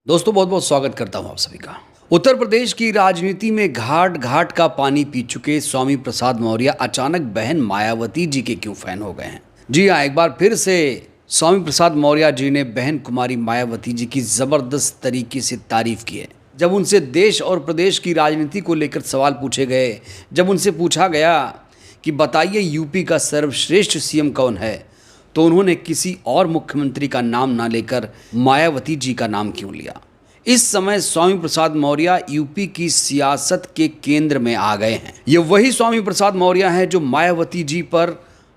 दोस्तों बहुत बहुत स्वागत करता हूं आप सभी का। उत्तर प्रदेश की राजनीति में घाट घाट का पानी पी चुके स्वामी प्रसाद मौर्य अचानक बहन मायावती जी के क्यों फैन हो गए हैं। जी हाँ, एक बार फिर से स्वामी प्रसाद मौर्य जी ने बहन कुमारी मायावती जी की जबरदस्त तरीके से तारीफ की है। जब उनसे देश और प्रदेश की राजनीति को लेकर सवाल पूछे गए, जब उनसे पूछा गया कि बताइए यूपी का सर्वश्रेष्ठ सीएम कौन है, तो उन्होंने किसी और मुख्यमंत्री का नाम ना लेकर मायावती जी का नाम क्यों लिया। इस समय स्वामी प्रसाद मौर्य यूपी की सियासत के केंद्र में आ गए हैं। ये वही स्वामी प्रसाद मौर्य हैं जो मायावती जी पर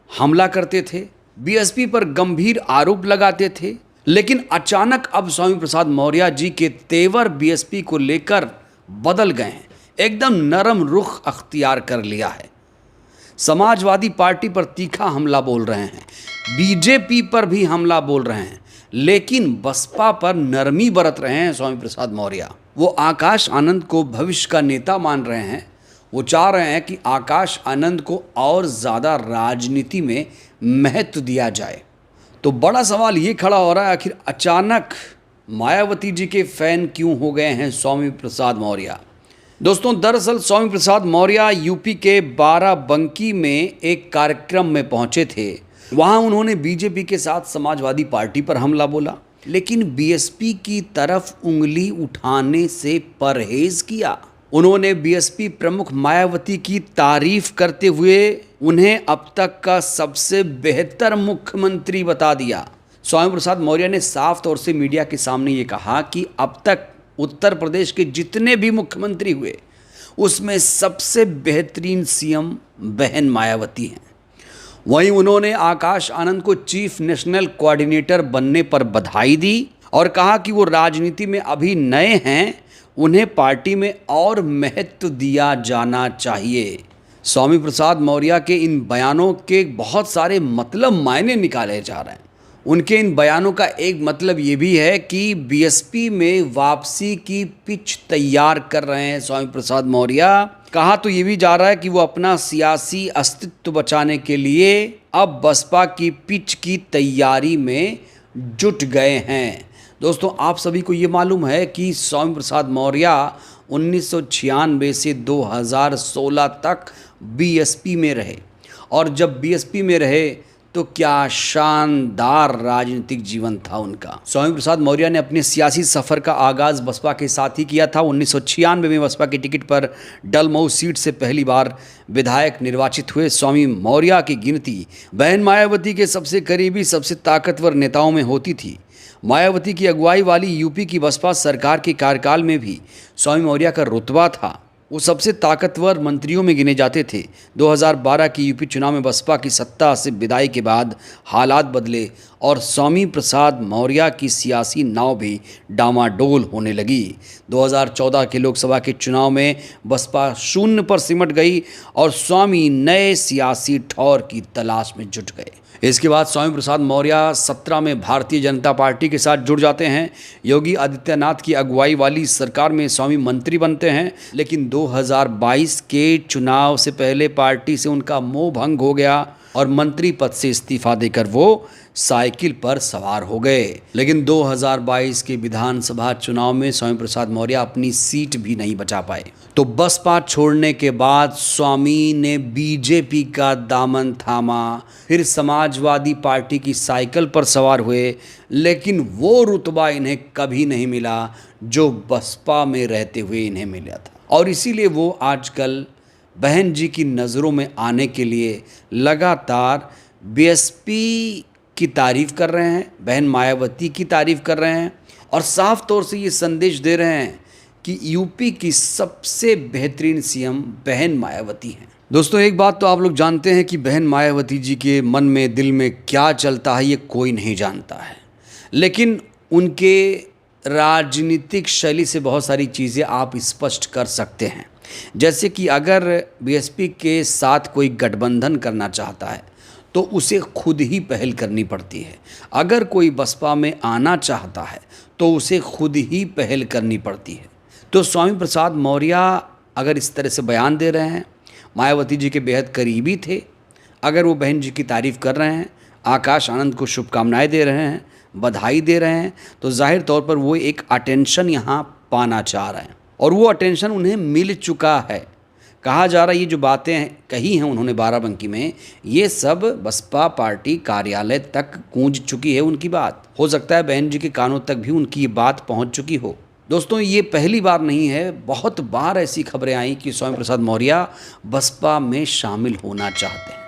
हमला करते थे, बीएसपी पर गंभीर आरोप लगाते थे, लेकिन अचानक अब स्वामी प्रसाद मौर्य जी के तेवर बीएसपी को लेकर बदल गए हैं। एकदम नरम रुख अख्तियार कर लिया है। समाजवादी पार्टी पर तीखा हमला बोल रहे हैं, बीजेपी पर भी हमला बोल रहे हैं, लेकिन बसपा पर नरमी बरत रहे हैं स्वामी प्रसाद मौर्य। वो आकाश आनंद को भविष्य का नेता मान रहे हैं। वो चाह रहे हैं कि आकाश आनंद को और ज़्यादा राजनीति में महत्व दिया जाए। तो बड़ा सवाल ये खड़ा हो रहा है, आखिर अचानक मायावती जी के फैन क्यों हो गए हैं स्वामी प्रसाद मौर्य। दोस्तों, दरअसल स्वामी प्रसाद मौर्य यूपी के बाराबंकी में एक कार्यक्रम में पहुंचे थे। वहां उन्होंने बीजेपी के साथ समाजवादी पार्टी पर हमला बोला, लेकिन बीएसपी की तरफ उंगली उठाने से परहेज किया। उन्होंने बीएसपी प्रमुख मायावती की तारीफ करते हुए उन्हें अब तक का सबसे बेहतर मुख्यमंत्री बता दिया। स्वामी प्रसाद मौर्य ने साफ तौर से मीडिया के सामने ये कहा कि अब तक उत्तर प्रदेश के जितने भी मुख्यमंत्री हुए उसमें सबसे बेहतरीन सीएम बहन मायावती हैं। वहीं उन्होंने आकाश आनंद को चीफ नेशनल कोऑर्डिनेटर बनने पर बधाई दी और कहा कि वो राजनीति में अभी नए हैं, उन्हें पार्टी में और महत्व दिया जाना चाहिए। स्वामी प्रसाद मौर्य के इन बयानों के बहुत सारे मतलब मायने निकाले जा रहे हैं। उनके इन बयानों का एक मतलब ये भी है कि बीएसपी में वापसी की पिच तैयार कर रहे हैं स्वामी प्रसाद मौर्य। कहा तो ये भी जा रहा है कि वो अपना सियासी अस्तित्व बचाने के लिए अब बसपा की पिच की तैयारी में जुट गए हैं। दोस्तों, आप सभी को ये मालूम है कि स्वामी प्रसाद मौर्य 1996 से 2016 तक बीएसपी में रहे, और जब बीएसपी में रहे तो क्या शानदार राजनीतिक जीवन था उनका। स्वामी प्रसाद मौर्य ने अपने सियासी सफ़र का आगाज़ बसपा के साथ ही किया था। 1996 में बसपा की टिकट पर डलमऊ सीट से पहली बार विधायक निर्वाचित हुए स्वामी मौर्य की गिनती बहन मायावती के सबसे करीबी, सबसे ताकतवर नेताओं में होती थी। मायावती की अगुवाई वाली यूपी की बसपा सरकार के कार्यकाल में भी स्वामी मौर्य का रुतबा था। वो सबसे ताकतवर मंत्रियों में गिने जाते थे। 2012 की यूपी चुनाव में बसपा की सत्ता से विदाई के बाद हालात बदले और स्वामी प्रसाद मौर्य की सियासी नाव भी डामाडोल होने लगी। 2014 के लोकसभा के चुनाव में बसपा शून्य पर सिमट गई और स्वामी नए सियासी ठौर की तलाश में जुट गए। इसके बाद स्वामी प्रसाद मौर्य 17 में भारतीय जनता पार्टी के साथ जुड़ जाते हैं। योगी आदित्यनाथ की अगुवाई वाली सरकार में स्वामी मंत्री बनते हैं, लेकिन 2022 के चुनाव से पहले पार्टी से उनका मोह भंग हो गया और मंत्री पद से इस्तीफा देकर वो साइकिल पर सवार हो गए। लेकिन 2022 के विधानसभा चुनाव में स्वामी प्रसाद मौर्य अपनी सीट भी नहीं बचा पाए। तो बसपा छोड़ने के बाद स्वामी ने बीजेपी का दामन थामा, फिर समाजवादी पार्टी की साइकिल पर सवार हुए, लेकिन वो रुतबा इन्हें कभी नहीं मिला जो बसपा में रहते हुए इन्हें मिला था। और इसीलिए वो आजकल बहन जी की नज़रों में आने के लिए लगातार बीएसपी की तारीफ़ कर रहे हैं, बहन मायावती की तारीफ़ कर रहे हैं, और साफ तौर से ये संदेश दे रहे हैं कि यूपी की सबसे बेहतरीन सीएम बहन मायावती हैं। दोस्तों, एक बात तो आप लोग जानते हैं कि बहन मायावती जी के मन में, दिल में क्या चलता है ये कोई नहीं जानता है, लेकिन उनके राजनीतिक शैली से बहुत सारी चीज़ें आप स्पष्ट कर सकते हैं। जैसे कि अगर बीएसपी के साथ कोई गठबंधन करना चाहता है तो उसे खुद ही पहल करनी पड़ती है। अगर कोई बसपा में आना चाहता है तो उसे खुद ही पहल करनी पड़ती है। तो स्वामी प्रसाद मौर्य अगर इस तरह से बयान दे रहे हैं, मायावती जी के बेहद करीबी थे, अगर वो बहन जी की तारीफ़ कर रहे हैं, आकाश आनंद को शुभकामनाएं दे रहे हैं, बधाई दे रहे हैं, तो जाहिर तौर पर वो एक अटेंशन यहाँ पाना चाह रहे हैं और वो अटेंशन उन्हें मिल चुका है। कहा जा रहा है ये जो बातें कही हैं उन्होंने बाराबंकी में, ये सब बसपा पार्टी कार्यालय तक गूंज चुकी है उनकी बात। हो सकता है बहन जी के कानों तक भी उनकी ये बात पहुंच चुकी हो। दोस्तों, ये पहली बार नहीं है, बहुत बार ऐसी खबरें आई कि स्वामी प्रसाद मौर्य बसपा में शामिल होना चाहते हैं,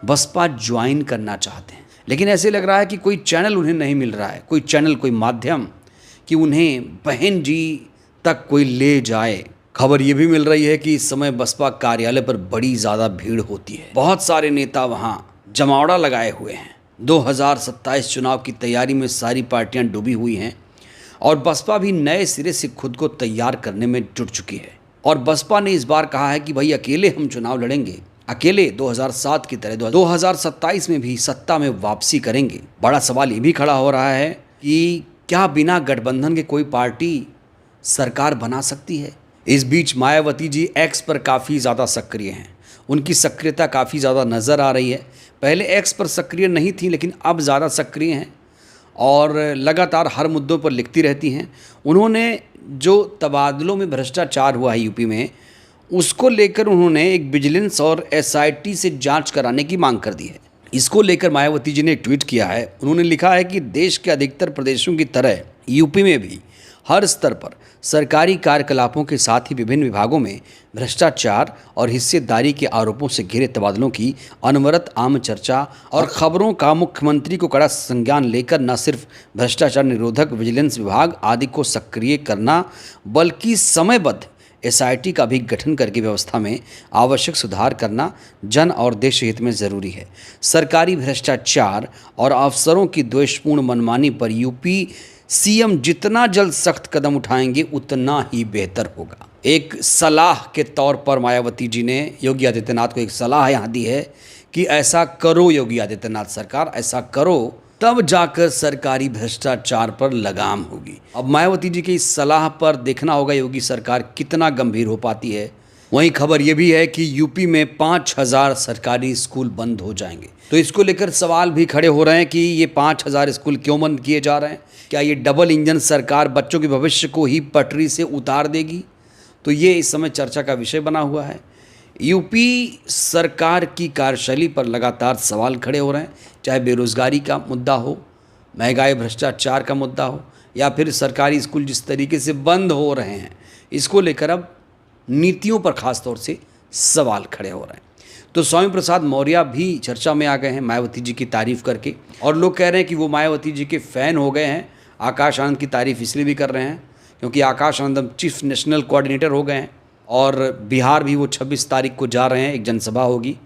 बसपा ज्वाइन करना चाहते हैं, लेकिन ऐसे लग रहा है कि कोई चैनल उन्हें नहीं मिल रहा है, कोई चैनल, कोई माध्यम कि उन्हें बहन जी तक कोई ले जाए। खबर ये भी मिल रही है कि इस समय बसपा कार्यालय पर बड़ी ज़्यादा भीड़ होती है, बहुत सारे नेता वहाँ जमावड़ा लगाए हुए हैं। 2027 चुनाव की तैयारी में सारी पार्टियां डूबी हुई हैं और बसपा भी नए सिरे से खुद को तैयार करने में जुट चुकी है। और बसपा ने इस बार कहा है कि भाई अकेले हम चुनाव लड़ेंगे, अकेले 2007 की तरह 2027 में भी सत्ता में वापसी करेंगे। बड़ा सवाल ये भी खड़ा हो रहा है कि क्या बिना गठबंधन के कोई पार्टी सरकार बना सकती है। इस बीच मायावती जी एक्स पर काफ़ी ज़्यादा सक्रिय हैं, उनकी सक्रियता काफ़ी ज़्यादा नज़र आ रही है। पहले एक्स पर सक्रिय नहीं थी, लेकिन अब ज़्यादा सक्रिय हैं और लगातार हर मुद्दों पर लिखती रहती हैं। उन्होंने जो तबादलों में भ्रष्टाचार हुआ है यूपी में, उसको लेकर उन्होंने एक विजिलेंस और एसआईटी से जांच कराने की मांग कर दी है। इसको लेकर मायावती जी ने एक ट्वीट किया है। उन्होंने लिखा है कि देश के अधिकतर प्रदेशों की तरह यूपी में भी हर स्तर पर सरकारी कार्यकलापों के साथ ही विभिन्न विभागों में भ्रष्टाचार और हिस्सेदारी के आरोपों से घिरे तबादलों की अनवरत आम चर्चा और खबरों का मुख्यमंत्री को कड़ा संज्ञान लेकर न सिर्फ भ्रष्टाचार निरोधक विजिलेंस विभाग आदि को सक्रिय करना, बल्कि समयबद्ध एसआईटी का भी गठन करके व्यवस्था में आवश्यक सुधार करना जन और देश हित में ज़रूरी है। सरकारी भ्रष्टाचार और अफसरों की द्वेषपूर्ण मनमानी पर यूपी सीएम जितना जल्द सख्त कदम उठाएंगे उतना ही बेहतर होगा। एक सलाह के तौर पर मायावती जी ने योगी आदित्यनाथ को एक सलाह यहाँ दी है कि ऐसा करो योगी आदित्यनाथ सरकार, ऐसा करो, तब जाकर सरकारी भ्रष्टाचार पर लगाम होगी। अब मायावती जी की इस सलाह पर देखना होगा योगी सरकार कितना गंभीर हो पाती है। वहीं खबर यह भी है कि यूपी में 5000 सरकारी स्कूल बंद हो जाएंगे, तो इसको लेकर सवाल भी खड़े हो रहे हैं कि ये 5000 स्कूल क्यों बंद किए जा रहे हैं। क्या ये डबल इंजन सरकार बच्चों के भविष्य को ही पटरी से उतार देगी? तो ये इस समय चर्चा का विषय बना हुआ है। यूपी सरकार की कार्यशैली पर लगातार सवाल खड़े हो रहे हैं, चाहे बेरोजगारी का मुद्दा हो, महंगाई भ्रष्टाचार का मुद्दा हो, या फिर सरकारी स्कूल जिस तरीके से बंद हो रहे हैं, इसको लेकर अब नीतियों पर खास तौर से सवाल खड़े हो रहे हैं। तो स्वामी प्रसाद मौर्य भी चर्चा में आ गए हैं मायावती जी की तारीफ करके, और लोग कह रहे हैं कि वो मायावती जी के फ़ैन हो गए हैं। आकाश आनंद की तारीफ इसलिए भी कर रहे हैं क्योंकि Akash Anand chief national coordinator हो गए हैं और बिहार भी वो 26 तारीख को जा रहे हैं, एक जनसभा होगी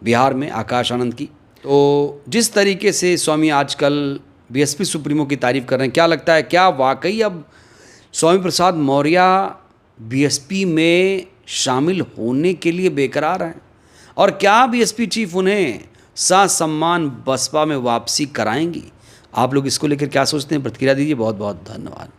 बिहार में आकाश आनंद की। तो जिस तरीके से स्वामी आजकल बीएसपी सुप्रीमो की तारीफ कर रहे हैं, क्या लगता है क्या वाकई अब स्वामी प्रसाद मौर्य बीएसपी में शामिल होने के लिए बेकरार हैं, और क्या बीएसपी चीफ उन्हें ससम्मान बसपा में वापसी कराएंगी? आप लोग इसको लेकर क्या सोचते हैं? प्रतिक्रिया दीजिए। बहुत बहुत धन्यवाद।